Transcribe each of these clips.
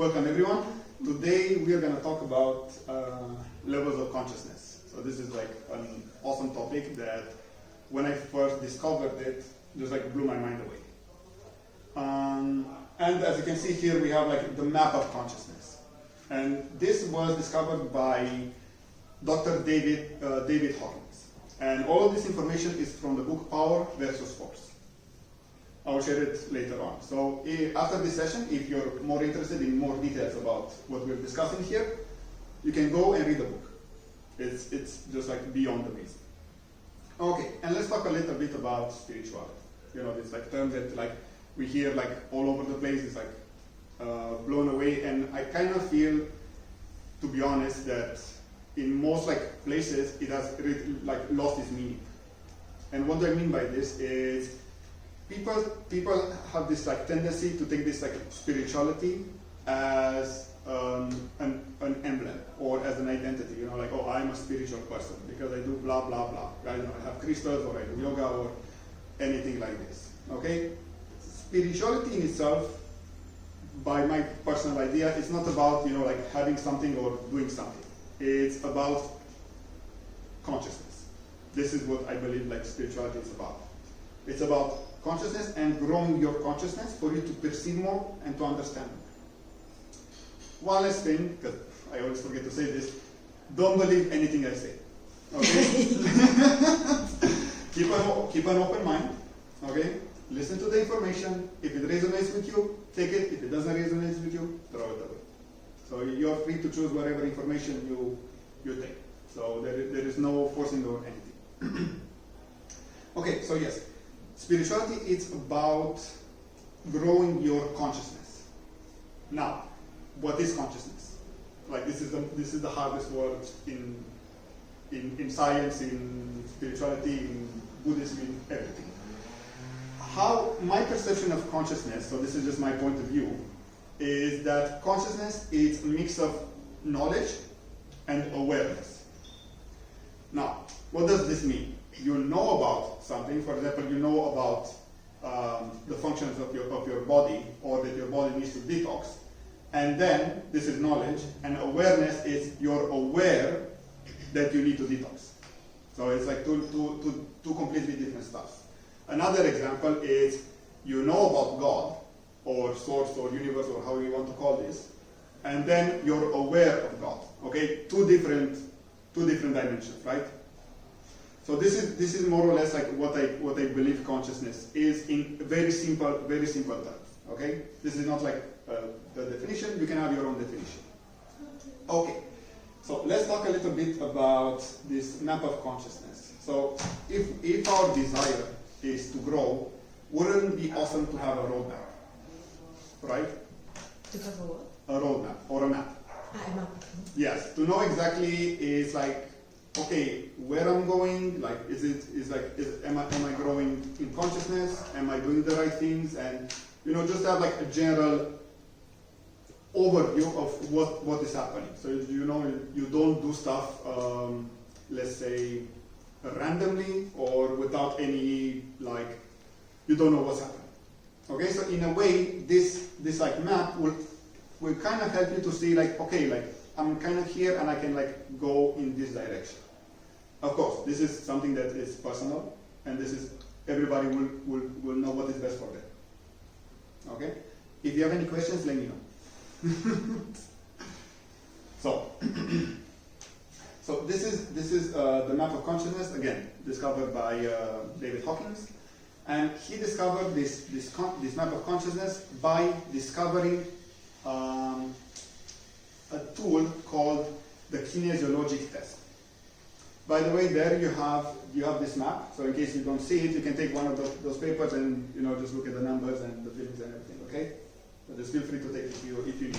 Welcome everyone. Today we are going to talk about levels of consciousness. So this is like an awesome topic that when I first discovered it, just like blew my mind away. And as you can see here, we have like the map of consciousness. And this was discovered by Dr. David Hawkins. And all of this information is from the book Power versus Force. I will share it later on. So after this session, if you're more interested in more details about what we're discussing here, you can go and read the book. It's just like beyond amazing. Okay, and let's talk a little bit about spirituality. You know, it's like terms that like we hear like all over the place. It's like blown away, and I kind of feel, to be honest, that in most like places it has really, like lost its meaning. And what do I mean by this is people have this like tendency to take this like spirituality as an emblem or as an identity. You know, like, oh, I'm a spiritual person because I do blah blah blah. Right? You know, I have crystals or I do yoga or anything like this. Okay, spirituality in itself, by my personal idea, it's not about, you know, like having something or doing something. It's about consciousness. This is what I believe like spirituality is about. It's about consciousness and growing your consciousness for you to perceive more and to understand more. One last thing, because I always forget to say this, don't believe anything I say. Okay? keep an open mind. Okay? Listen to the information. If it resonates with you, take it. If it doesn't resonate with you, throw it away. So you're free to choose whatever information you take. So there is no forcing or anything. Okay, so yes. Spirituality is about growing your consciousness. Now, what is consciousness? Like this is the hardest word in science, in spirituality, in Buddhism, in everything. How my perception of consciousness, so this is just my point of view, is that consciousness is a mix of knowledge and awareness. Now, what does this mean? You know about something. For example, you know about the functions of your body, or that your body needs to detox, and then this is knowledge, and awareness is you're aware that you need to detox. So it's like two completely different stuff. Another example is you know about God or source or universe or however you want to call this, and then you're aware of God. Okay, two different dimensions, right? So this is more or less like what I believe consciousness is in very simple terms. Okay, this is not like the definition. You can have your own definition. Okay, so let's talk a little bit about this map of consciousness. So if our desire is to grow, wouldn't it be awesome to have a roadmap, right? To have a what? A roadmap or a map. A map. Yes, to know exactly is like, okay, where I'm going, like, am I growing in consciousness? Am I doing the right things? And, you know, just have like a general overview of what is happening. So, you know, you don't do stuff, let's say, randomly or without any, like, you don't know what's happening. Okay, so in a way, this like map will kind of help you to see like, okay, like, I'm kind of here and I can like go in this direction. Of course, this is something that is personal, and this is everybody will know what is best for them. Okay? If you have any questions, let me know. So this is the map of consciousness, again discovered by David Hawkins, and he discovered this map of consciousness by discovering a tool called the kinesiologic test. By the way, there you have this map. So in case you don't see it, you can take one of those papers and, you know, just look at the numbers and the feelings and everything. Okay? So just feel free to take it if you need.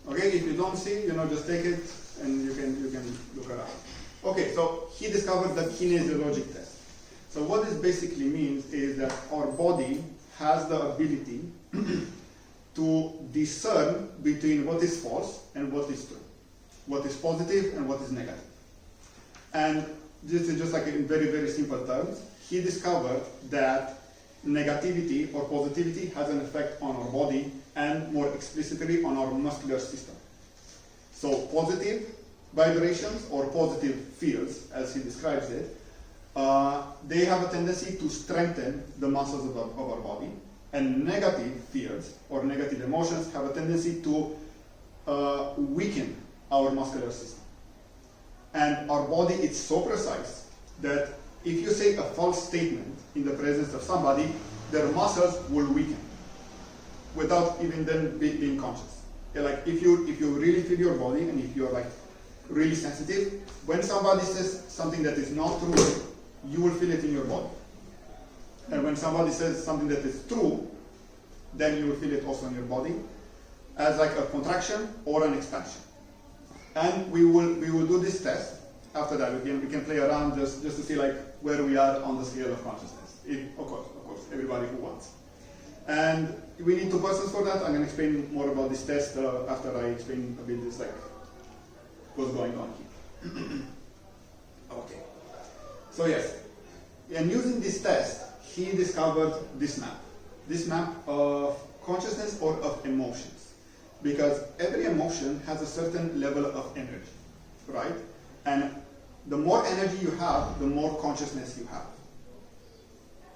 Okay, if you don't see, you know, just take it and you can look around. Okay, so he discovered the kinesiologic test. So what this basically means is that our body has the ability to discern between what is false and what is true, what is positive and what is negative. And this is just like in very, very simple terms. He discovered that negativity or positivity has an effect on our body and more explicitly on our muscular system. So positive vibrations or positive fields, as he describes it, they have a tendency to strengthen the muscles of our body, and negative fields or negative emotions have a tendency to weaken our muscular system. And our body is so precise that if you say a false statement in the presence of somebody, their muscles will weaken without even then being conscious. Like if you really feel your body and if you're like really sensitive, when somebody says something that is not true, you will feel it in your body. And when somebody says something that is true, then you will feel it also in your body as like a contraction or an expansion. And we will do this test. After that, we can play around just to see like where we are on the scale of consciousness. Of course, everybody who wants. And we need 2 persons for that. I'm going to explain more about this test after I explain a bit this like what's going on here. Okay. So yes, and using this test, he discovered this map of consciousness or of emotions, because every emotion has a certain level of energy, right? And the more energy you have, the more consciousness you have.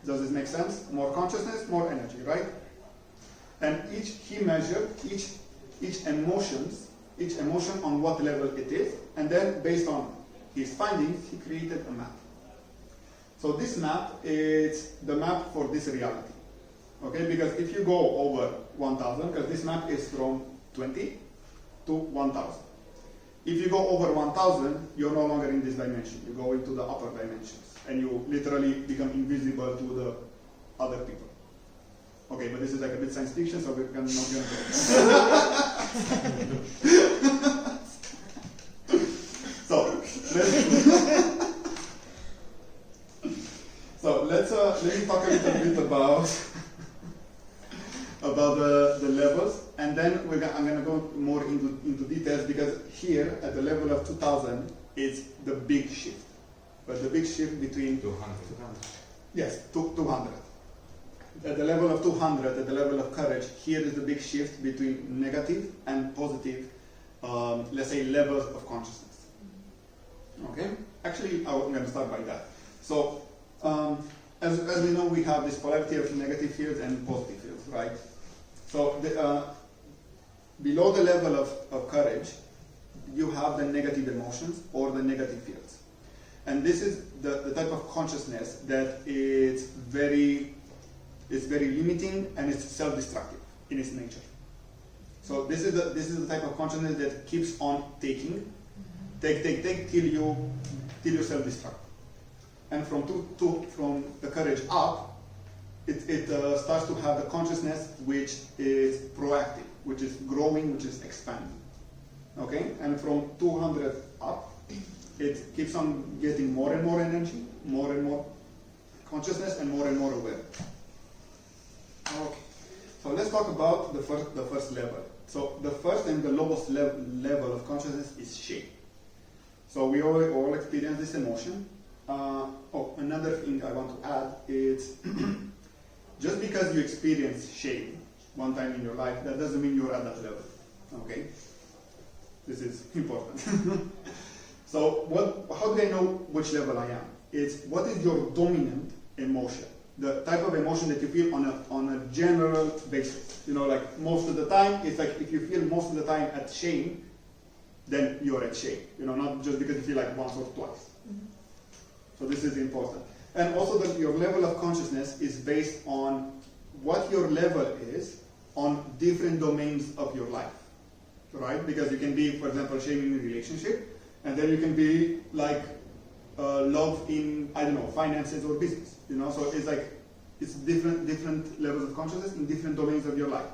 Does this make sense? More consciousness, more energy, right? And he measured each emotion on what level it is, and then based on his findings, he created a map. So this map is the map for this reality. Okay, because if you go over 1000, because this map is from 20 to 1000. If you go over 1000, you're no longer in this dimension. You go into the upper dimensions, and you literally become invisible to the other people. Okay, but this is like a bit science fiction, so we're not going to go. So let me talk a little bit about the levels, and then I'm going to go more into details, because here at the level of 2000 is the big shift. But the big shift between 200. Yes, 200. At the level of 200, at the level of courage, here is the big shift between negative and positive, let's say, levels of consciousness. Okay? Actually, I'm going to start by that. So, as we know, we have this polarity of negative fields and positive fields, right? So, below the level of courage, you have the negative emotions or the negative fields. And this is the type of consciousness that is very limiting, and it's self-destructive in its nature. So this is the type of consciousness that keeps on taking, take till you self-destruct. And from the courage up, it starts to have the consciousness which is proactive, which is growing, which is expanding. Okay, and from 200 up, it keeps on getting more and more energy, more and more consciousness, and more awareness. Okay, so let's talk about the first level. So the first and the lowest level of consciousness is shame. So we all experience this emotion. Another thing I want to add is just because you experience shame one time in your life, that doesn't mean you're at that level. Okay, this is important. So how do I know which level I am? It's what is your dominant emotion? The type of emotion that you feel on a general basis. You know, like most of the time, it's like if you feel most of the time at shame, then you're at shame. You know, not just because you feel like once or twice. Mm-hmm. So this is important. And also that your level of consciousness is based on what your level is on different domains of your life. Right? Because you can be, for example, shame in a relationship, and then you can be like love in, I don't know, finances or business. You know, so it's like it's different levels of consciousness in different domains of your life.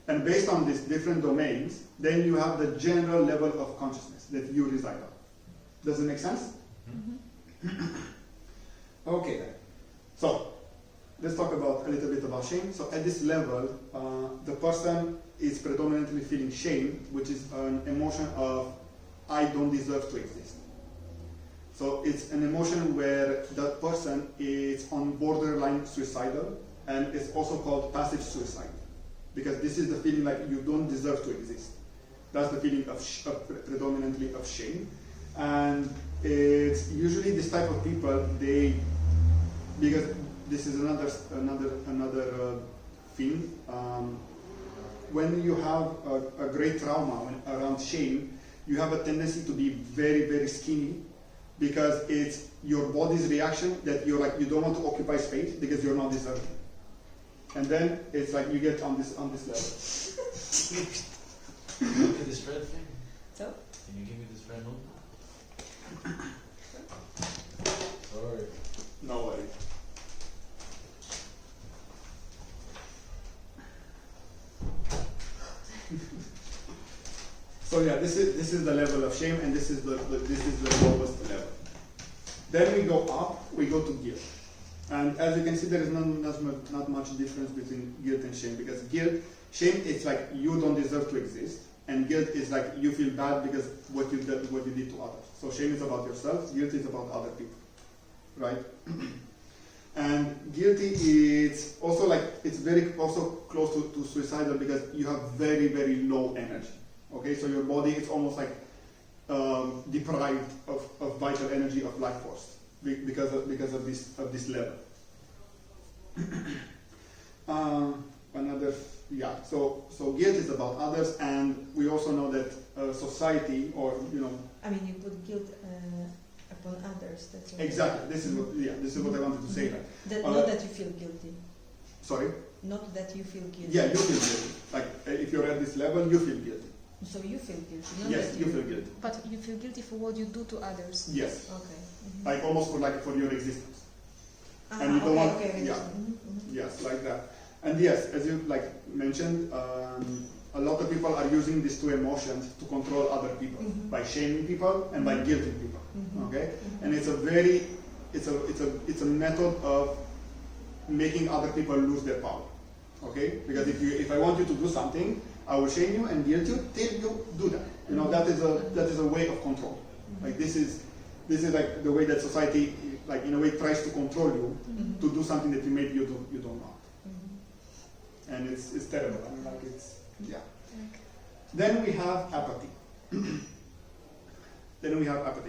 And based on these different domains, then you have the general level of consciousness that you reside on. Does it make sense? Mm-hmm. Okay then. So let's talk about a little bit about shame. So at this level, the person is predominantly feeling shame, which is an emotion of I don't deserve to exist. So it's an emotion where that person is it's on borderline suicidal, and it's also called passive suicide, because this is the feeling like you don't deserve to exist. That's the feeling of predominantly of shame, and it's usually this type of people, because this is another thing. When you have a great trauma around shame, you have a tendency to be very, very skinny, because it's your body's reaction that you don't want to occupy space because you're not deserving. And then it's like you get on this level. Look at this red thing. So? Can you give me this red notebook? Sorry. No worries. So yeah, this is the level of shame, and this is the lowest level. Then we go up, we go to guilt. And as you can see, there is not much difference between guilt and shame, because shame is like you don't deserve to exist, and guilt is like you feel bad because what you did to others. So shame is about yourself, guilt is about other people, right? And guilty is also it's very also close to suicidal, because you have very, very low energy. Okay, so your body is almost like deprived of vital energy, of life force, because of this level. So guilt is about others, and we also know that society, or I mean, you put guilt upon others. That's what exactly. This is what I wanted to say. Not that you feel guilty. Sorry. Not that you feel guilty. Yeah, you feel guilty. Like if you're at this level, you feel guilty. So you feel guilty. Not Yes, that you feel guilty. But you feel guilty for what you do to others. Yes. Okay. Mm-hmm. Like almost for your existence. And you don't want. Yeah. Mm-hmm. Yes, like that. And yes, as you mentioned, a lot of people are using these two emotions to control other people, Mm-hmm. by shaming people and by guilting people. Mm-hmm. Okay, Mm-hmm. and it's a method of making other people lose their power. Okay, because if I want you to do something, I will shame you and guilt you till you do that. That is a way of control. Mm-hmm. Like this is like the way that society, like in a way, tries to control you Mm-hmm. to do something that maybe you don't want. Mm-hmm. And it's terrible. I mean, like it's, yeah. Okay. Then we have apathy.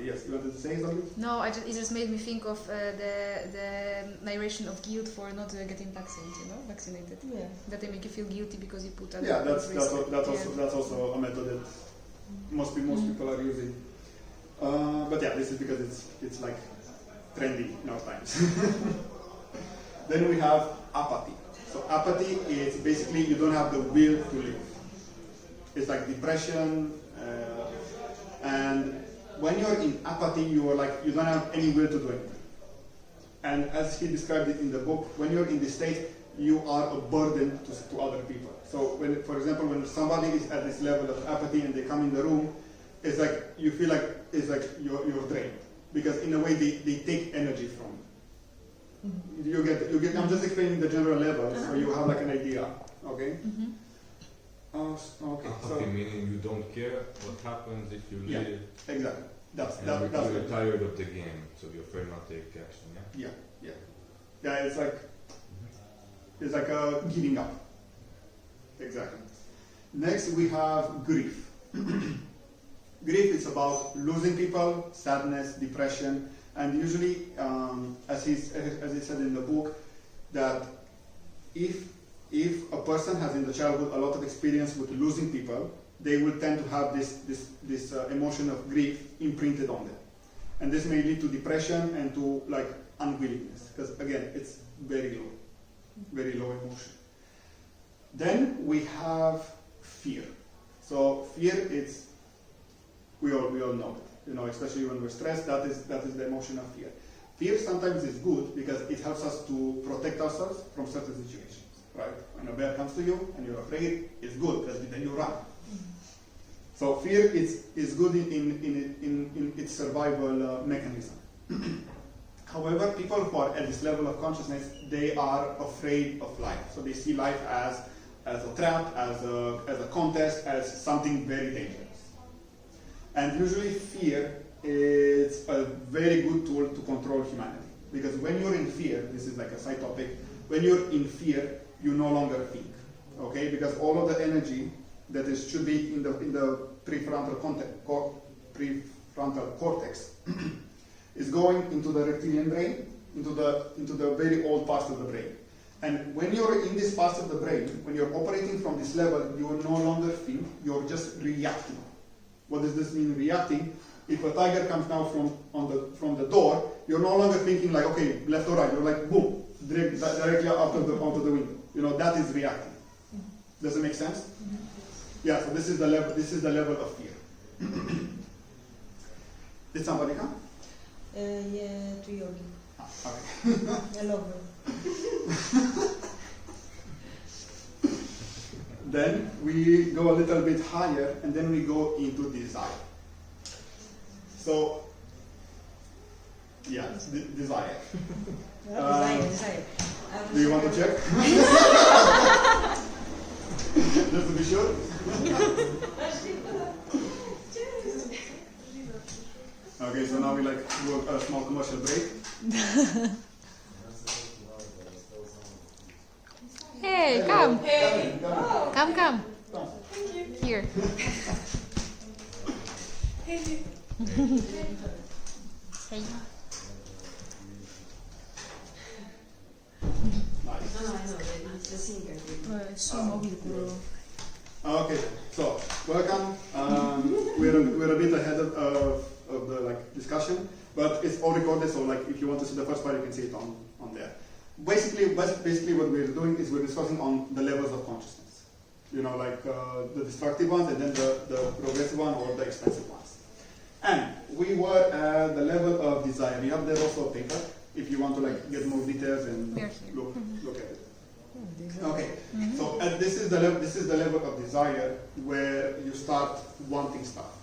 Yes, you wanted to say something? No, it just made me think of the narration of guilt for not getting vaccinated. Yeah. That they make you feel guilty because you put other Yeah, people at risk. that's also a method that most people are using. But yeah, this is because it's like trendy in our times. Then we have apathy. So apathy is basically you don't have the will to live. It's like depression, and when you're in apathy, you don't have any will to do anything. And as he described it in the book, when you're in this state, you are a burden to other people. So for example, when somebody is at this level of apathy and they come in the room, it's like you feel like it's like you're drained, because in a way they take energy from you. Mm-hmm. You get. I'm just explaining the general level, so you have like an idea. Okay. Mm-hmm. Okay. Apathy meaning you don't care what happens if you Yeah. live, Exactly. That's you're it. tired of the game, so you're afraid not to take action. Yeah. Yeah. It's like giving up. Exactly. Next we have grief. Grief is about losing people, sadness, depression, and usually, as he said in the book, that if a person has in the childhood a lot of experience with losing people, they will tend to have this emotion of grief imprinted on them, and this may lead to depression and to like unwillingness, because again, it's very low emotion. Then we have fear. So fear is, we all know it, especially when we're stressed. That is the emotion of fear. Fear sometimes is good because it helps us to protect ourselves from certain situations. Right? When a bear comes to you and you're afraid, it's good because then you run. So fear is good in its survival mechanism. However, people who are at this level of consciousness, they are afraid of life. So they see life as a trap, as a contest, as something very dangerous. And usually fear is a very good tool to control humanity. Because when you're in fear, this is like a side topic, when you're in fear, you no longer think. Okay? Because all of the energy that is should be in the prefrontal cortex is going into the reptilian brain, into the very old parts of the brain. And when you're in this part of the brain, when you're operating from this level, you no longer think, you're just reacting. What does this mean, reacting? If a tiger comes now from the door, you're no longer thinking like, okay, left or right. You're like, boom, directly out of the window. You know, that is reacting. Does it make sense? Mm-hmm. Yeah. So this is the level. This is the level of fear. Did somebody come? Yeah, to yogi. Okay. I love her. Then we go a little bit higher, and then we go into desire. So, yeah, desire. Desire. Do you want to check? Just to be sure. Okay, so now we like do a small commercial break. Hey, come. Hey. Come. Come. Here. Hey. Nice. No, I know, it's the singer. Okay, so welcome. We're a bit ahead of the like discussion, but it's all recorded. So like, if you want to see the first part, you can see it on there. Basically, what we're doing is we're discussing on the levels of consciousness. You know, like the destructive ones, and then the progressive one or the expensive ones. And we were at the level of desire. We have there also a paper if you want to like get more details and look at it. Okay, so this is the level of desire where you start wanting stuff,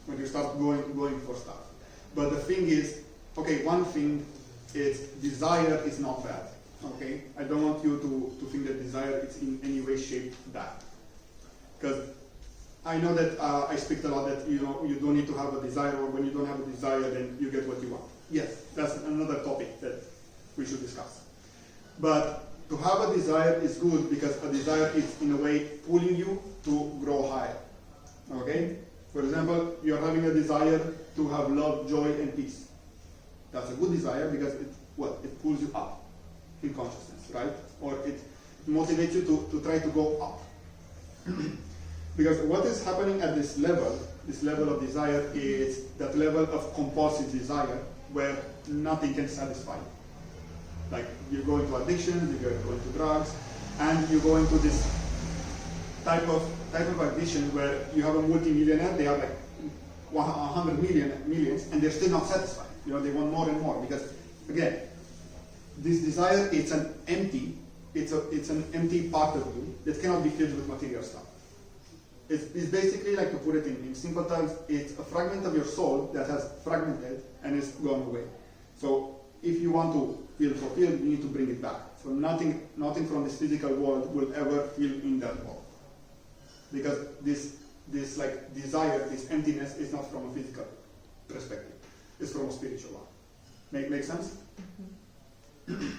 when you start going for stuff. But the thing is, okay, one thing is desire is not bad. Okay, I don't want you to think that desire is in any way shaped bad, because I know that I speak a lot that you don't need to have a desire, or when you don't have a desire, then you get what you want. Yes, that's another topic that we should discuss. But to have a desire is good because a desire is in a way pulling you to grow higher. Okay? For example, you're having a desire to have love, joy, and peace. That's a good desire because it pulls you up in consciousness, right? Or it motivates you to try to go up. Because what is happening at this level of desire, is that level of compulsive desire where nothing can satisfy you. Like you go into addictions, you go into drugs, and you go into this type of addiction where you have a multi-millionaire, they have like 100 millions, and they're still not satisfied. You know, they want more and more because, again, this desire, it's an empty part of you that cannot be filled with material stuff. It's basically, like to put it in simple terms, it's a fragment of your soul that has fragmented and is gone away. So if you want to feel fulfilled, you need to bring it back. So nothing from this physical world will ever fill in that world. Because this like desire, this emptiness is not from a physical perspective. It's from a spiritual one. Make sense? Mm-hmm.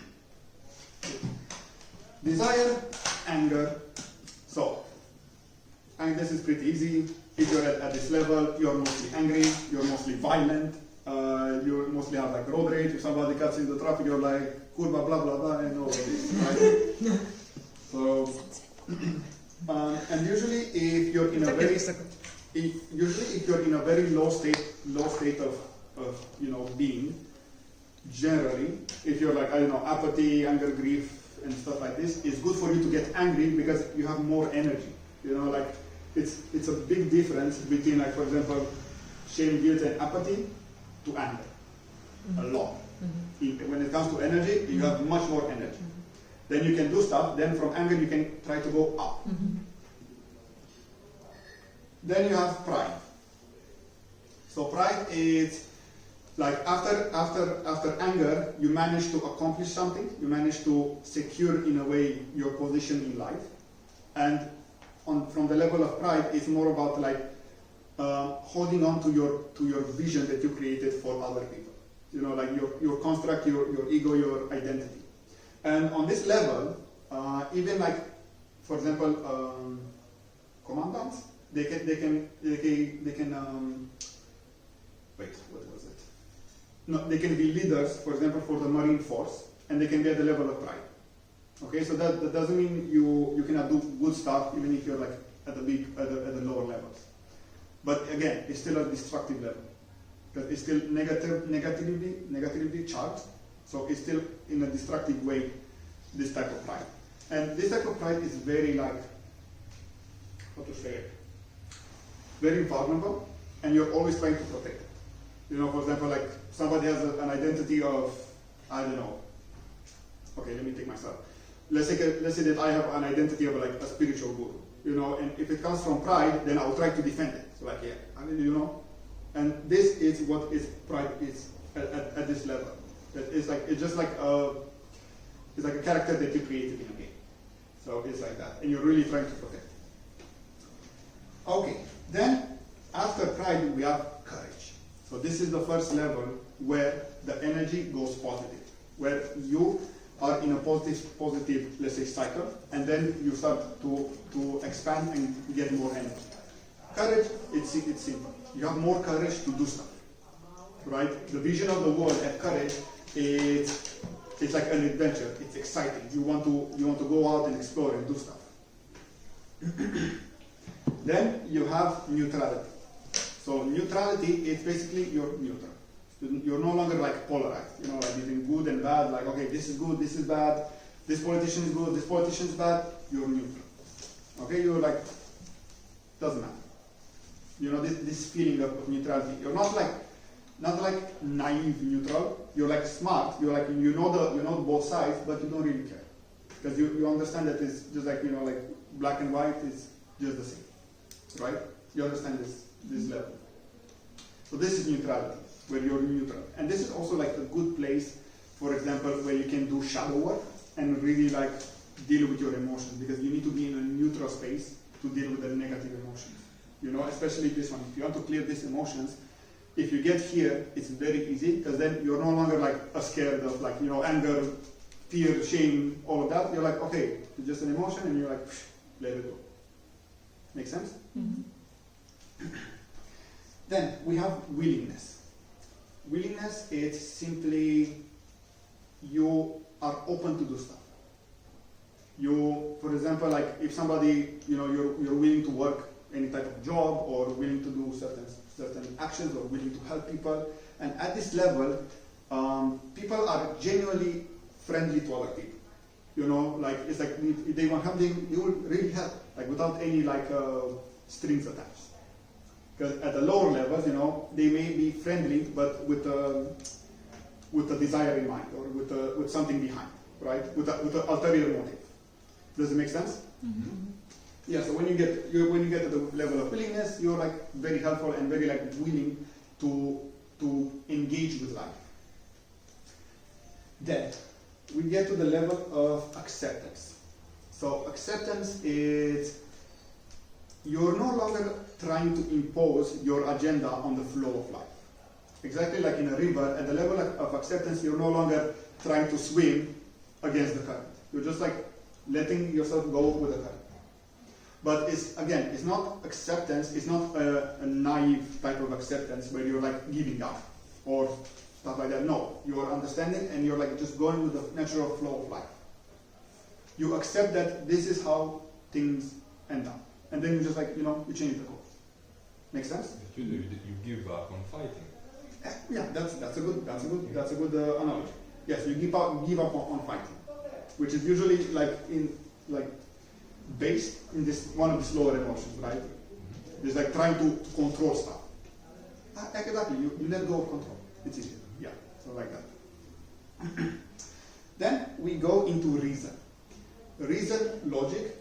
Desire, anger. So, and this is pretty easy. If you're at this level, you're mostly angry, you're mostly violent, you mostly have like road rage. If somebody cuts in the traffic, you're like, kurva, blah, blah, blah, and all of this, right? So, and usually if you're in a very low state of being, generally, if you're like, I don't know, apathy, anger, grief, and stuff like this, it's good for you to get angry because you have more energy. You know, like, it's a big difference between, like, for example, shame, guilt, and apathy to anger. A lot. When it comes to energy, you have much more energy. Then you can do stuff, then from anger you can try to go up. Then you have pride. So pride is like after anger, you manage to accomplish something, you manage to secure in a way your position in life, and from the level of pride, it's more about like holding on to your vision that you created for other people. like your construct, your ego, your identity. And on this level, even like, for example, commandants, they can wait, what was it? No, they can be leaders, for example, for the Marine Force, and they can be at the level of pride. Okay, so that doesn't mean you cannot do good stuff even if you're like at the lower levels. But again, it's still a destructive level because it's still negatively charged. So it's still in a destructive way this type of pride. And this type of pride is very like, how to say it, very vulnerable, and you're always trying to protect it. For example, like somebody has an identity of, I don't know. Okay, let me take myself. Let's say that I have an identity of like a spiritual guru, and if it comes from pride, then I'll try to defend it. So like, yeah, and this is what is pride is at this level. It's just like it's like a character that you created in a game. So it's like that, and you're really trying to protect it. Okay, then after pride we have courage. So this is the first level where the energy goes positive, where you are in a positive, let's say, cycle, and then you start to expand and get more energy. Courage, it's simple. You have more courage to do stuff, right? The vision of the world at courage is it's like an adventure. It's exciting. You want to go out and explore and do stuff. Then you have neutrality. So neutrality is basically you're neutral. You're no longer like polarized, like between good and bad, like, okay, this is good, this is bad, this politician is good, this politician is bad, you're neutral. Okay, you're like, doesn't matter. This feeling of neutrality. You're not like naive neutral, you're like smart, you're like, you know both sides, but you don't really care. Because you understand that it's just like, like black and white is just the same, right? You understand this level. So this is neutrality, where you're neutral. And this is also like a good place, for example, where you can do shadow work and really like deal with your emotions, because you need to be in a neutral space to deal with the negative emotions. Especially this one. If you want to clear these emotions, if you get here, it's very easy, because then you're no longer like scared of like, anger, fear, shame, all of that. You're like, okay, it's just an emotion, and you're like, let it go. Make sense? Mm-hmm. Then we have willingness. Willingness is simply you are open to do stuff. For example, like if somebody, you're willing to work any type of job, or willing to do certain actions, or willing to help people, and at this level, people are genuinely friendly to other people. Like it's like if they want help, they will really help, like without any like strings attached. Because at the lower levels, they may be friendly, but with a desire in mind, or with something behind, right? With an ulterior motive. Does it make sense? Mm-hmm. Yeah. So when you get to the level of willingness, you're like very helpful and very like willing to engage with life. Then we get to the level of acceptance. So acceptance is you're no longer trying to impose your agenda on the flow of life. Exactly like in a river, at the level of acceptance, you're no longer trying to swim against the current. You're just like letting yourself go with the current. But it's not acceptance, it's not a naive type of acceptance where you're like giving up or stuff like that. No, you're understanding and you're like just going with the natural flow of life. You accept that this is how things end up. And then you just like, you change the course. Make sense? You give up on fighting. Yeah, that's a good analogy. Yes, you give up on fighting, which is usually based in this one of the lower emotions, right? It's like trying to control stuff. Exactly, you let go of control. It's easier. Yeah, so like that. Then we go into reason. Reason, logic.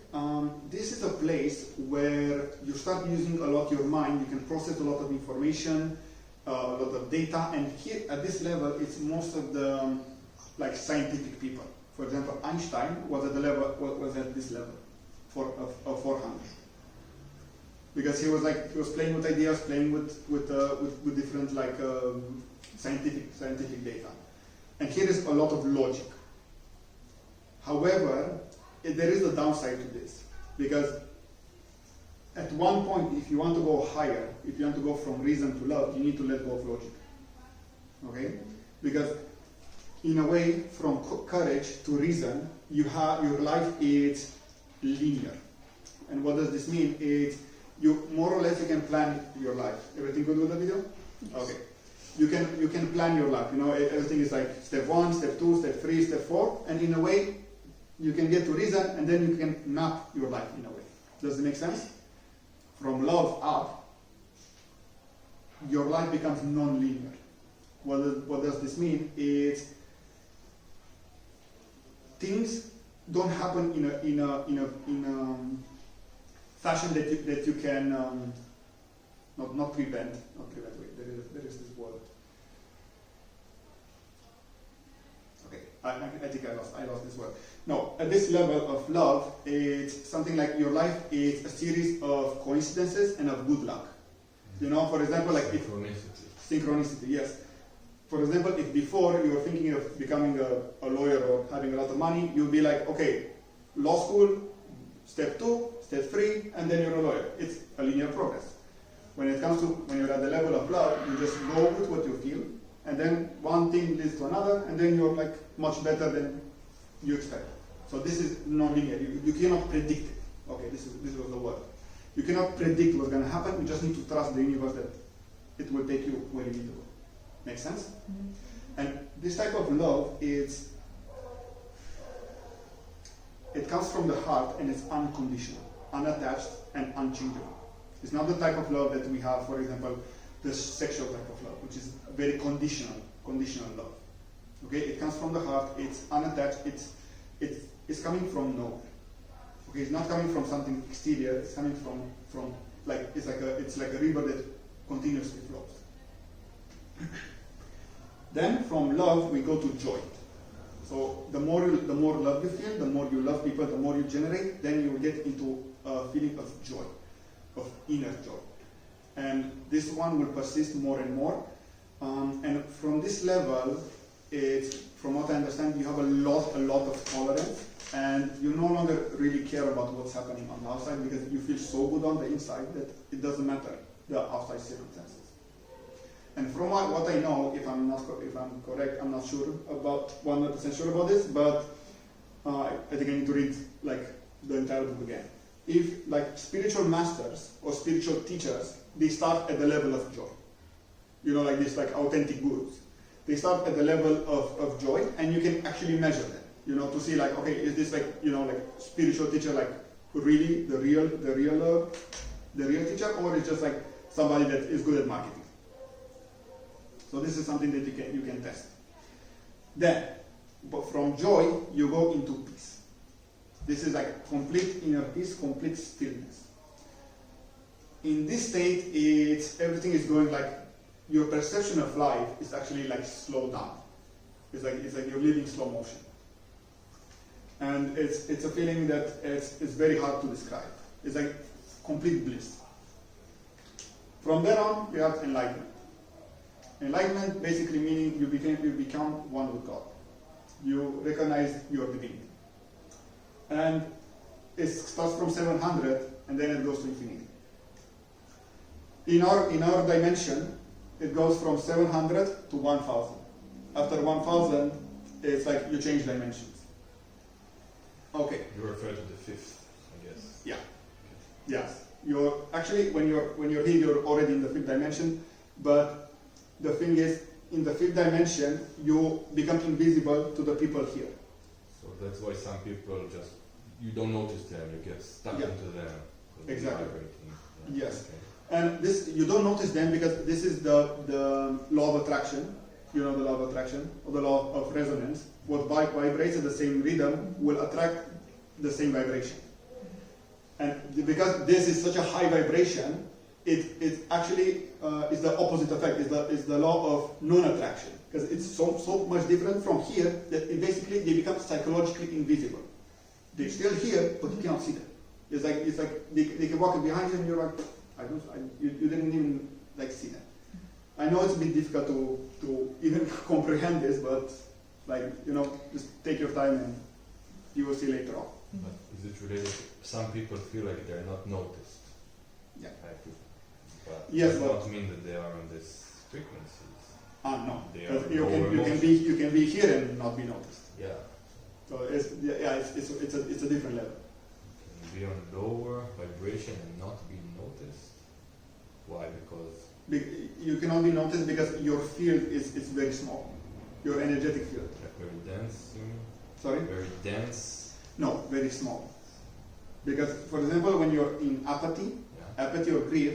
This is a place where you start using a lot your mind. You can process a lot of information, a lot of data, and here at this level, it's most of the like scientific people. For example, Einstein was at this level of 400. because he was playing with ideas, playing with different scientific data. And here is a lot of logic. However, there is a downside to this, because at one point, if you want to go higher, if you want to go from reason to love, you need to let go of logic. Okay? Because in a way, from courage to reason, your life is linear. And what does this mean? It's you more or less you can plan your life. Everything good with the video? Yes. Okay. You can plan your life. Everything is like step 1, step 2, step 3, step 4, and in a way, you can get to reason, and then you can map your life in a way. Does it make sense? From love up, your life becomes non-linear. What does this mean? It's things don't happen in a fashion that you can not prevent. Wait, there is this word. Okay, I think I lost this word. No, at this level of love, it's something like your life is a series of coincidences and of good luck. For example, like synchronicity, yes. For example, if before you were thinking of becoming a lawyer or having a lot of money, you'll be like, okay, law school, step 2, step 3, and then you're a lawyer. It's a linear progress. When you're at the level of love, you just go with what you feel, and then one thing leads to another, and then you're like much better than you expect. So this is non-linear. You cannot predict it. Okay, this was the word. You cannot predict what's going to happen. You just need to trust the universe that it will take you where you need to go. Make sense? Mm-hmm. And this type of love it comes from the heart, and it's unconditional, unattached, and unchangeable. It's not the type of love that we have, for example, the sexual type of love, which is very conditional love. Okay, it comes from the heart. It's unattached. It's coming from nowhere. Okay, it's not coming from something exterior. It's coming from it's like a river that continuously flows. Then from love we go to joy. So the more love you feel, the more you love people, the more you generate, then you will get into a feeling of joy, of inner joy. And this one will persist more and more. And from this level, from what I understand, you have a lot of tolerance, and you no longer really care about what's happening on the outside, because you feel so good on the inside that it doesn't matter the outside circumstances. And from what I know, if I'm correct, I'm not sure about 100% sure about this, but I think I need to read the entire book again. If spiritual masters or spiritual teachers, they start at the level of joy. This authentic gurus. They start at the level of joy, and you can actually measure them. To see okay, is this spiritual teacher really the real teacher, or is just somebody that is good at marketing? So this is something that you can test. Then, but from joy you go into peace. This is complete inner peace, complete stillness. In this state, everything is going your perception of life is actually slowed down. It's like you're living slow motion. And it's a feeling that it's very hard to describe. It's like complete bliss. From there on, you have enlightenment. Enlightenment basically meaning you become one with God. You recognize your divinity. And it starts from 700 and then it goes to infinity. In our dimension, it goes from 700 to 1000. After 1000, it's you change dimensions. Okay. You refer to the fifth, I guess. Yeah. Yes. You're actually when you're here, you're already in the fifth dimension, but the thing is, in the fifth dimension, you become invisible to the people here. So that's why some people you don't notice them, you get stuck into them. Exactly. Yeah. Yes. Okay. And this, you don't notice them because this is the law of attraction. You know the law of attraction, or the law of resonance. What vibrates at the same rhythm will attract the same vibration. And because this is such a high vibration, it actually is the opposite effect, is the law of non-attraction. Because it's so much different from here that basically they become psychologically invisible. They're still here, but you cannot see them. It's like they can walk behind you and you're like, You didn't even like see that. I know it's a bit difficult to even comprehend this, but like, just take your time and you will see later on. But is it related? Some people feel like they're not noticed. Yeah. But Yes, does but- not mean that they are on this frequencies. No, They because are you lower can emotions. you can be here and not be noticed. Yeah. So it's a different level. Can be on lower vibration and not be noticed. Why? Because You cannot be noticed because your field is very small. Your energetic field. like very dense, you mean? Sorry? Very dense. No, very small. Because, for example, when you're in apathy or grief,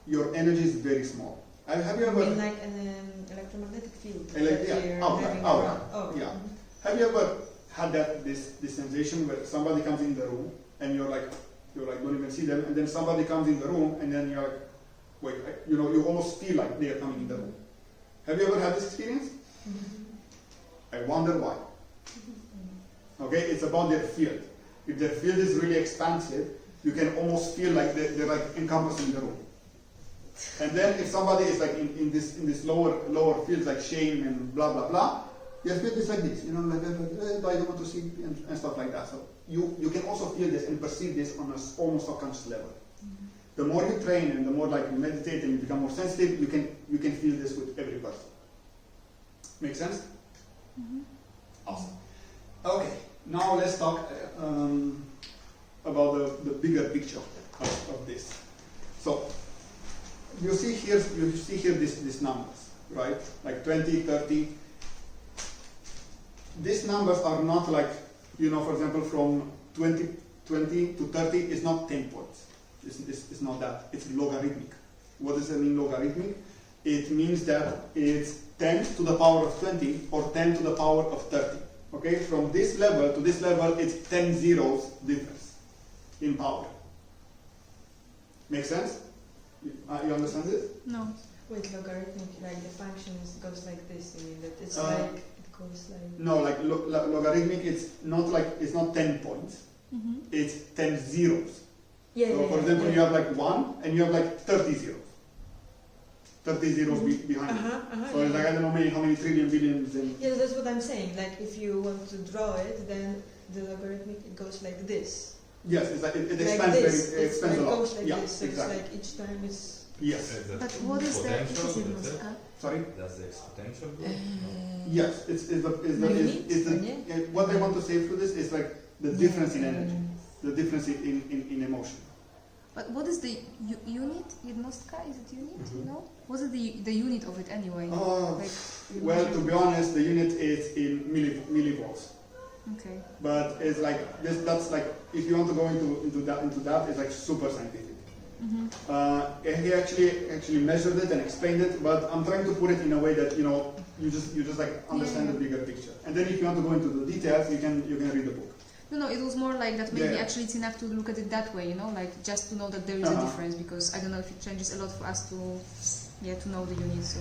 your energy is very small. Have you I ever? mean like an electromagnetic field. Yeah, that we're outline, having outline. around. Oh, Yeah. mhm. Have you ever had this sensation where somebody comes in the room and you're like don't even see them, and then somebody comes in the room and then you're like, wait, you almost feel like they are coming in the room. Have you ever had this experience? I wonder why. Okay, it's about their field. If their field is really expansive, you can almost feel like they're like encompassing the room. And then if somebody is like in this lower fields like shame and blah blah blah, your field is like this, like I don't want to see and stuff like that. So you can also feel this and perceive this on a almost subconscious level. The more you train and the more like you meditate and you become more sensitive, you can feel this with every person. Make sense? Awesome. Okay, now let's talk about the bigger picture of this. So you see here these numbers, right? Like 20, 30. These numbers are not like, for example, from 20 to 30 is not 10 points. It's not that. It's logarithmic. What does it mean, logarithmic? It means that it's 10 to the power of 20 or 10 to the power of 30. Okay? From this level to this level, it's 10 zeros difference in power. Make sense? You understand it? No. With logarithmic, like the function goes like this. You mean that it's like it goes like. No, like logarithmic, it's not 10 points. It's 10 zeros. Yeah. So, for example, you have like 1 and you have like 30 zeros. 30 zeros behind it. So it's like, I don't know how many trillion, billions. And Yeah, that's what I'm saying. Like if you want to draw it, then the logarithmic it goes like this. yes, it's like it Like expands this. it expands a It lot. goes like Yeah, this. So exactly. it's like each time it's. Yes. But what is the potential? exponential? That's it? Sorry. Does the exponential go? Yes, what I want to say through this is like the difference in energy, the difference in emotion. But what is the unit? Jednostka? Is it unit? You know? What is the unit of it anyway? Like, Well, to be honest, the unit is in millivolts. Okay. But it's like this. That's like if you want to go into that, it's like super scientific. He actually measured it and explained it, but I'm trying to put it in a way that you just like understand the bigger picture. And then if you want to go into the details, you can read the book. No, it was more like that maybe Yeah. actually it's enough to look at it that way, like just to know that there is a difference, because I don't know if it changes a lot for us to know the unit, so.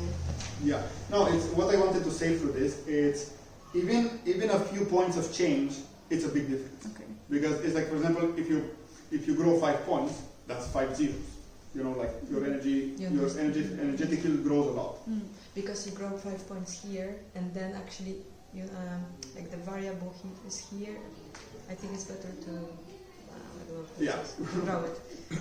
Yeah. No, it's what I wanted to say through this. It's even a few points of change, it's a big difference. Okay. Because it's like, for example, if you grow 5 points, that's 5 zeros. Like your energetic field grows a lot. Because you grow 5 points here, and then actually, like the variable is here. I think it's better to, I don't know, Yeah. grow it.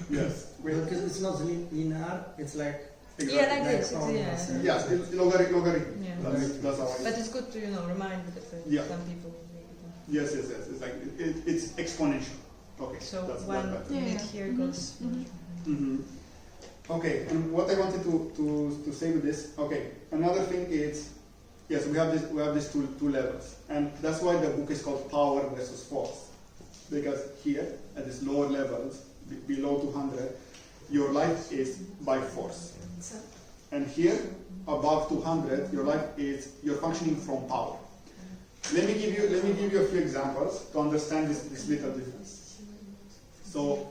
Yes. Because it's not linear, it's like Exactly. Yeah, like this. oh, Yeah. Yes, it's logarithmic. Yeah. That's how I. But it's good to remind because Yeah. some people maybe don't. Yes. It's like it's exponential. Okay. So that's one better. unit here goes. Mm-hmm. Okay, and what I wanted to say with this, okay, another thing is, yes, we have these two levels, and that's why the book is called Power versus Force, because here at these lower levels, below 200, your life is by force, and here above 200, your life is you're functioning from power. Let me give you a few examples to understand this little difference. So.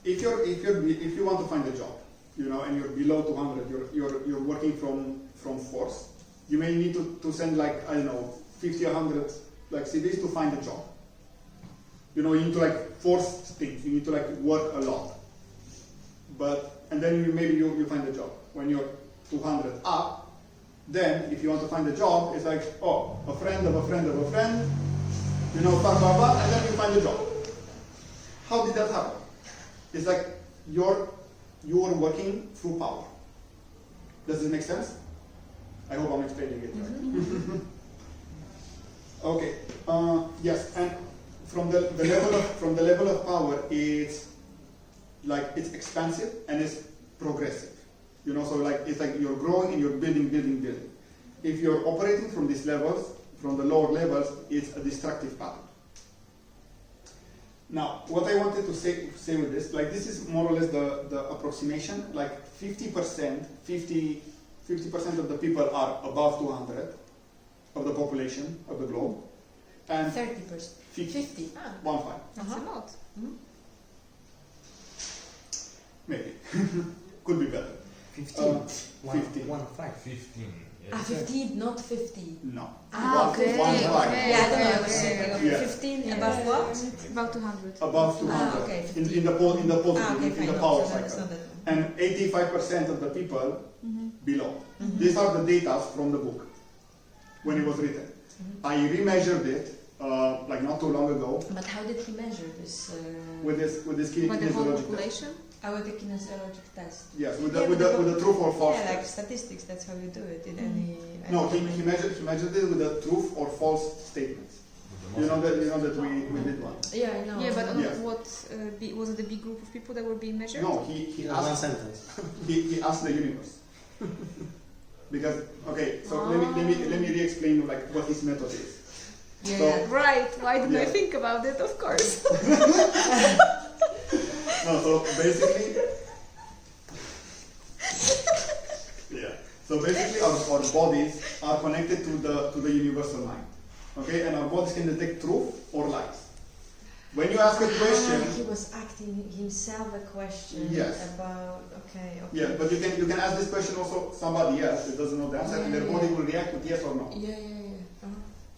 If you want to find a job, and you're below 200, you're working from force, you may need to send like, I don't know, 50 or 100 like CVs to find a job. You need to like force things. You need to like work a lot. and then maybe you find a job. When you're 200 up, then if you want to find a job, it's like, oh, a friend of a friend of a friend, you know, blah, blah, blah, and then you find a job. How did that happen? It's like you're working through power. Does it make sense? I hope I'm explaining it right. Okay. Yes, and from the level of power, it's expansive and it's progressive. You know, so like it's like you're growing and you're building. If you're operating from these levels, from the lower levels, it's a destructive pattern. Now, what I wanted to say with this, like this is more or less the approximation. Like 50% of the people are above 200 of the population of the globe, and 30%. 50. Ah. 1 5. That's a lot. Maybe. Could be better. 15. 15. 1 5. 15. Ah, Yes. 15, not 50. No. Ah, okay. 1 5. Okay. Yeah, I don't know. Okay. Yeah. 15 above what? About 200. Above 200 Ah, okay, in 15. the positive, Ah, okay, in fine. the No, power so that's cycle, not that one. and 85% of the people Mm-hmm. below. Mhm. These are the data from the book when it was written. Mhm. I remeasured it like not too long ago But how did he measure this? with this But the whole kinesiological test. population? With the kinesiologic test. Yes, with Yeah, the true or false Yeah, like test. statistics. That's how you do it in any. I No, don't know. he measured it with the true or false statements. You know that we did one. Yeah, I know. Yeah, but on Yes. what was it a big group of people that were being measured? No, he He has one asked sentence. he asked the universe. Because so let me re-explain like what his method is. Yeah, So- yeah. Right. Why didn't I Yeah. think about it? Of course. No, so basically, yeah. So basically, our bodies are connected to the universal mind, okay, and our bodies can detect truth or lies. When you ask a question, He was asking himself a question Yes. about. Okay. yeah, but you can ask this question also somebody else that doesn't know the answer, and their Yeah, body yeah. will react with yes or no. Yeah.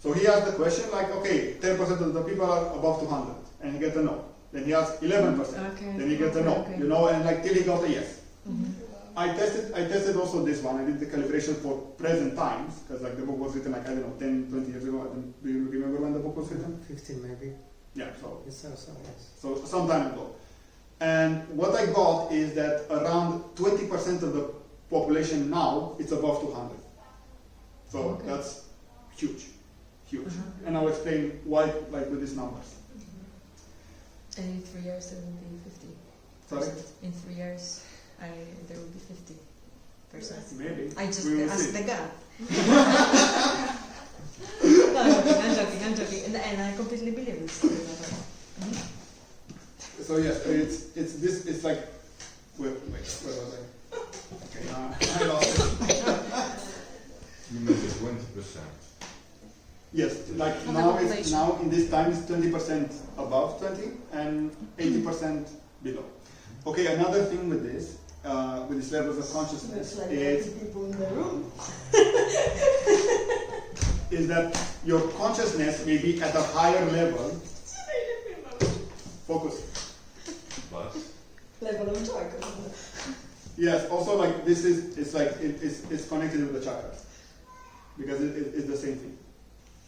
So he asked the question like, okay, 10% of the people are above 200, and he gets a no. Then he asked 11%, Okay. then he gets a no. Okay. You know, and like till he got a yes. Mhm. I tested also this one. I did the calibration for present times, because like the book was written like, I don't know, 10, 20 years ago. Do you remember when the book was written? 15 maybe. Yeah, so Yes, sir, so yes. some time ago. And what I got is that around 20% of the population now, it's above 200. So Okay. that's huge. Uh-huh. And I'll explain why, like with these numbers. And in 3 years there will be 50. Sorry? In 3 years, there will be 50%. Maybe. I just We will asked see. the guy. No, I'm joking. And I completely believe this. So yes, it's this. It's like where was I? Okay, I lost it. You measure 20%. Yes, like Of the now it's population. now in this time it's 20% above 20 and 80% below. Okay, another thing with these levels of consciousness is people in the room. is that your consciousness may be at a higher level. Focus. But Level of joy. Yes, also like this is it's connected with the chakras because it's the same thing.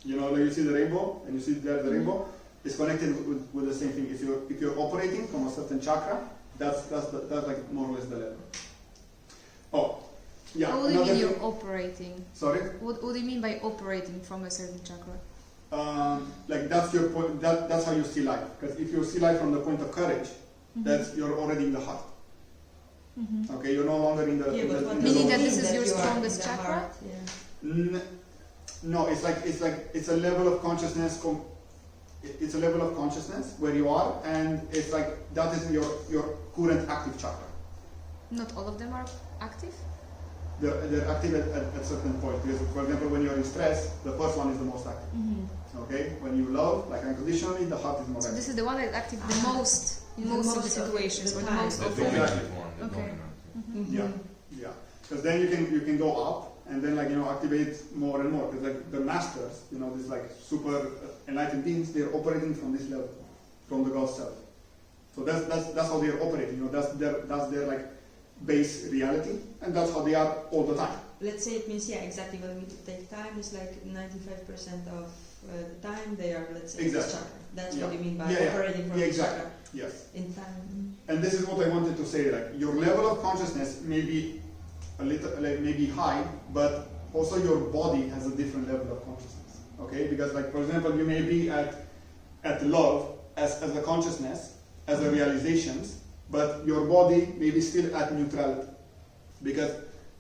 You know, like you see the rainbow and you see there the rainbow. It's connected with the same thing. If you're operating from a certain chakra, that's like more or less the level. Oh, yeah. What do you another mean you're thing- operating? Sorry. What do you mean by operating from a certain chakra? Like that's your point. That's how you see life. Because if you see life from the point of courage, that's you're already in the heart. Mm-hmm. Okay, you're no longer in the. Yeah, in but the, what in does the Meaning it that low- this mean is your you are in strongest the chakra? heart? Yeah. No, it's a level of consciousness. It's a level of consciousness where you are, and it's like that is your current active chakra. Not all of them are active? They're active at certain point. Because, for example, when you're in stress, the first one is the most active. Mm-hmm. Okay, when you love, like unconditionally, the heart is more So active. this is the one that's active the most in The most of the most of situations, the or the time. most the often. dominant one, the Okay. dominant. Yeah, yeah. Because then you can go up and then like activate more and more. Because like the masters, these like super enlightened beings, they're operating from this level, from the God self. So that's how they are operating. That's their like base reality, and that's how they are all the time. Let's say it means, yeah, exactly what we need to take time is like 95% of the time they are, let's say, in this Exactly. chakra. That's Yeah. what you mean by Yeah, operating from yeah, this exactly. chakra Yes. in time. And this is what I wanted to say. Like your level of consciousness may be a little, like maybe high, but also your body has a different level of consciousness. Okay, because like for example, you may be at love as a consciousness, as a realizations, but your body may be still at neutrality, because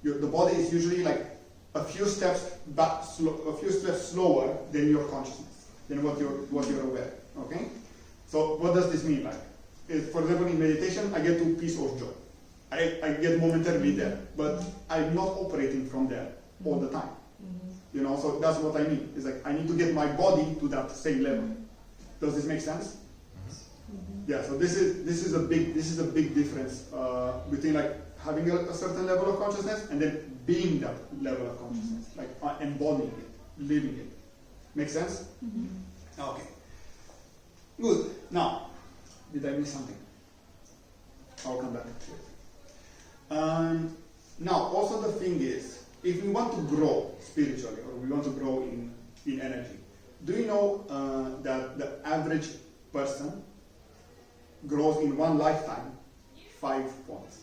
the body is usually like a few steps back, a few steps slower than your consciousness, than what you're aware. Okay, so what does this mean? Like, for example, in meditation, I get to peace or joy. I get momentarily there, but I'm not operating from there all the time. Mm-hmm. So that's what I mean. It's like I need to get my body to that same level. Does this make sense? Mm-hmm. Yeah. So this is a big difference between like having a certain level of consciousness and then being that level of consciousness, like embodying it, living it. Make sense? Mm-hmm. Okay. Good. Now, did I miss something? I'll come back to it. Now, also the thing is, if we want to grow spiritually or we want to grow in energy, do you know that the average person grows in one lifetime 5 points?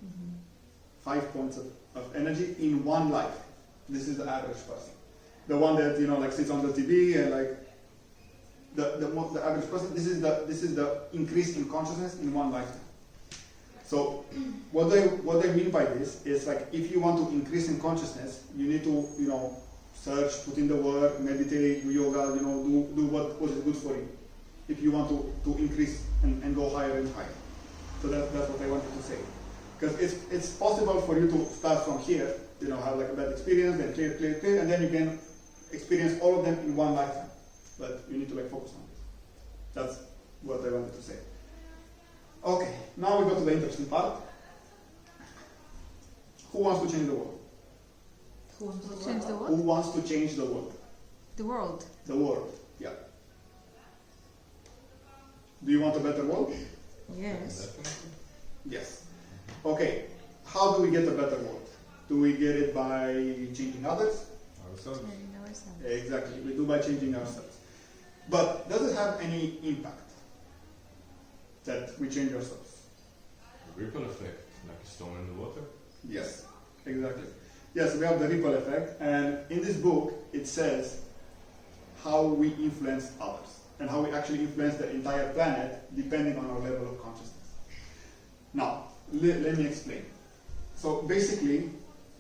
Mm-hmm. 5 points of energy in one life. This is the average person. The one that like sits on the TV and like the average person. This is the increase in consciousness in one lifetime. So what I mean by this is like if you want to increase in consciousness, you need to search, put in the work, meditate, do yoga, do what is good for you. If you want to increase and go higher and higher. So that's what I wanted to say. Because it's possible for you to start from here, have like a bad experience, then clear, and then you can experience all of them in one lifetime. But you need to like focus on it. That's what I wanted to say. Okay, now we go to the interesting part. Who wants to change the world? Who wants to Change the Who what? wants to change the world? The world. The world, yeah. Do you want a better world? Yes. Definitely. Yes. Okay, how do we get a better world? Do we get it by changing others? Ourselves. Changing ourselves. Exactly, we do by changing ourselves. But does it have any impact that we change ourselves? The ripple effect, like a stone in the water. Yes, exactly. Yes, we have the ripple effect, and in this book it says how we influence others and how we actually influence the entire planet depending on our level of consciousness. Now, let me explain. So basically,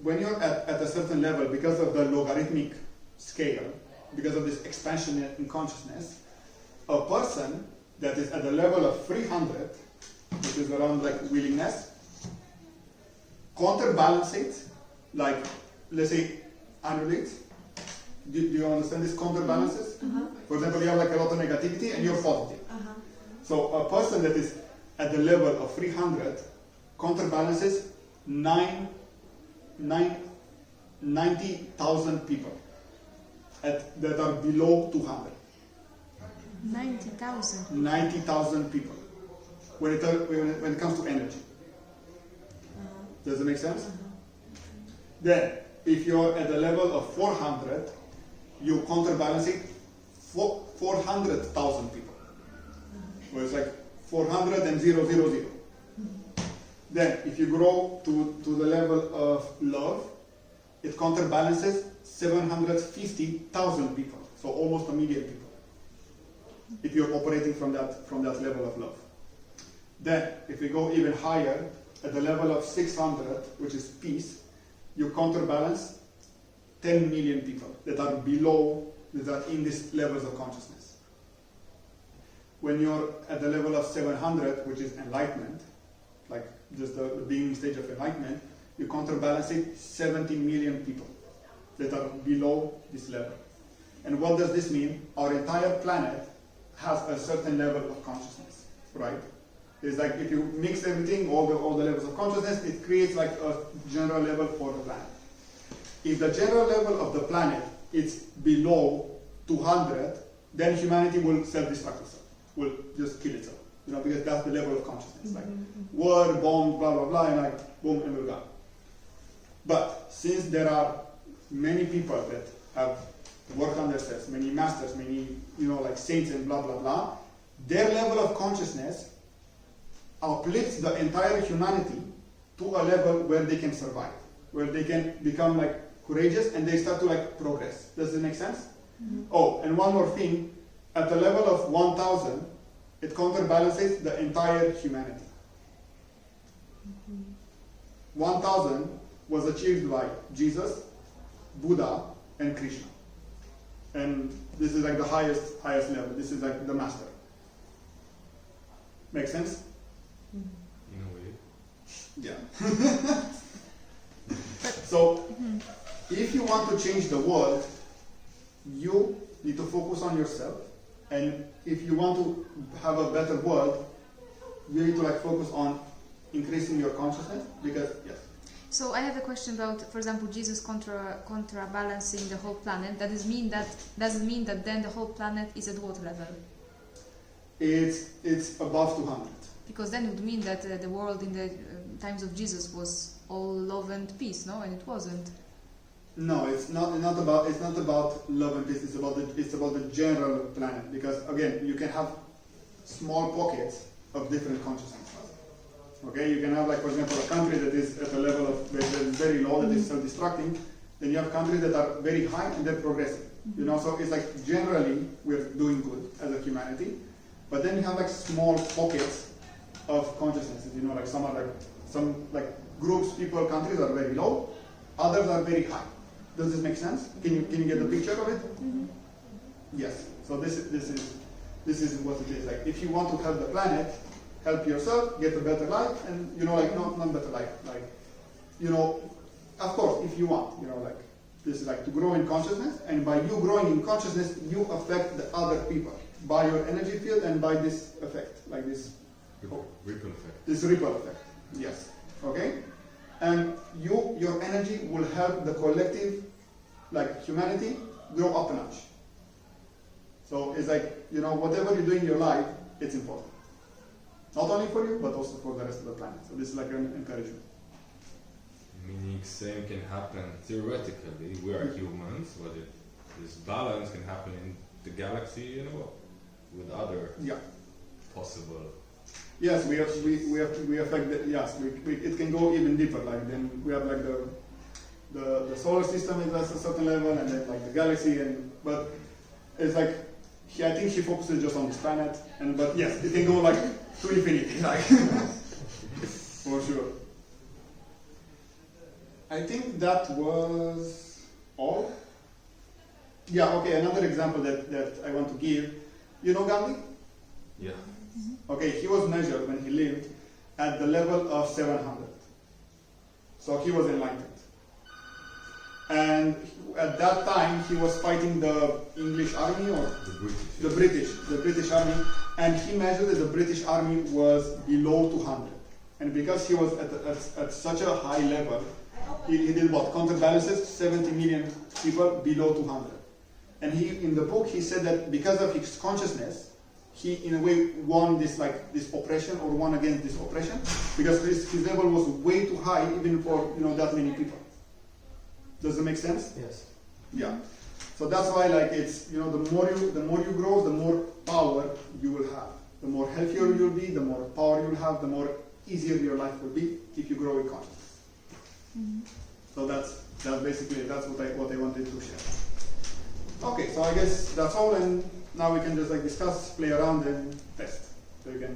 when you're at a certain level, because of the logarithmic scale, because of this expansion in consciousness, a person that is at the level of 300, which is around like willingness, counterbalance it, like let's say annulate. Do you understand this counterbalances? For example, you have like a lot of negativity and you're positive. So a person that is at the level of 300 counterbalances 90,000 people that are below 200. 90,000. 90,000 people when it comes to energy. Does it make sense? Then, if you're at the level of 400, you counterbalance it 400,000 people. Where it's like 400 and 000. Then, if you grow to the level of love, it counterbalances 750,000 people. So almost 1 million people. If you're operating from that level of love. Then, if we go even higher, at the level of 600, which is peace, you counterbalance 10 million people that are below, that are in these levels of consciousness. When you're at the level of 700, which is enlightenment, like just the beginning stage of enlightenment, you counterbalance it 70 million people that are below this level. And what does this mean? Our entire planet has a certain level of consciousness, right? It's like if you mix everything, all the levels of consciousness, it creates like a general level for the planet. If the general level of the planet is below 200, then humanity will self-destruct itself, will just kill itself. you know, because that's the level of consciousness. Like word, bomb, blah blah blah, and like boom, and we're gone. But since there are many people that have worked on themselves, many masters, many, you know, like saints and blah blah blah, their level of consciousness uplifts the entire humanity to a level where they can survive, where they can become like courageous and they start to like progress. Does it make sense? Oh, and one more thing, at the level of 1000, it counterbalances the entire humanity. 1000 was achieved by Jesus, Buddha, and Krishna. And this is like the highest level. This is like the master. Make sense? In a way. Yeah. So, if you want to change the world, you need to focus on yourself. And if you want to have a better world, you need to like focus on increasing your consciousness. Because yes. So I have a question about, for example, Jesus counterbalancing the whole planet. Does it mean that then the whole planet is at what level? It's above 200. Because then it would mean that the world in the times of Jesus was all love and peace, no? And it wasn't. No, it's not about love and peace. It's about the general planet. Because again, you can have small pockets of different consciousness. Okay, you can have, like, for example, a country that is at a level of that is very low, that is self-destructing. Then you have countries that are very high and they're progressing. You know, so it's like generally we're doing good as a humanity, but then you have like small pockets of consciousness. You know, like some groups, people, countries are very low, others are very high. Does this make sense? Can you get the picture of it? Yes. So this is what it is. Like, if you want to help the planet, help yourself, get a better life, and, you know, like, not better life, like, you know, of course, if you want, you know, like, this is like to grow in consciousness, and by you growing in consciousness, you affect the other people by your energy field and by this effect, like this Ripple effect. this ripple effect. Yes. Okay? And your energy will help the collective, like humanity, grow up a notch. So it's like, you know, whatever you do in your life, it's important. Not only for you, but also for the rest of the planet. So this is like an encouragement. Meaning same can happen theoretically. We are humans, but this balance can happen in the galaxy, you know, with other possible. Yes, we affect the, yes, it can go even deeper. Like, then we have like the solar system is at a certain level, and then like the galaxy, but it's like I think she focuses just on this planet, but yes, it can go like to infinity, like for sure. I think that was all. Yeah. Okay. Another example that I want to give. You know Gandhi? Yeah. Okay, he was measured when he lived at the level of 700. So he was enlightened. And at that time, he was fighting the English army or the British army, and he measured that the British army was below 200. And because he was at such a high level, he did what? Counterbalances 70 million people below 200. And in the book, he said that because of his consciousness, he in a way won this oppression, or won against this oppression, because his level was way too high even for, you know, that many people. Does it make sense? Yes. Yeah. So that's why, like, it's, you know, the more you grow, the more power you will have. The more healthier you'll be, the more power you'll have, the more easier your life will be if you grow in consciousness. So that's basically what I wanted to share. Okay, so I guess that's all, and now we can just like discuss, play around, and test. So you can.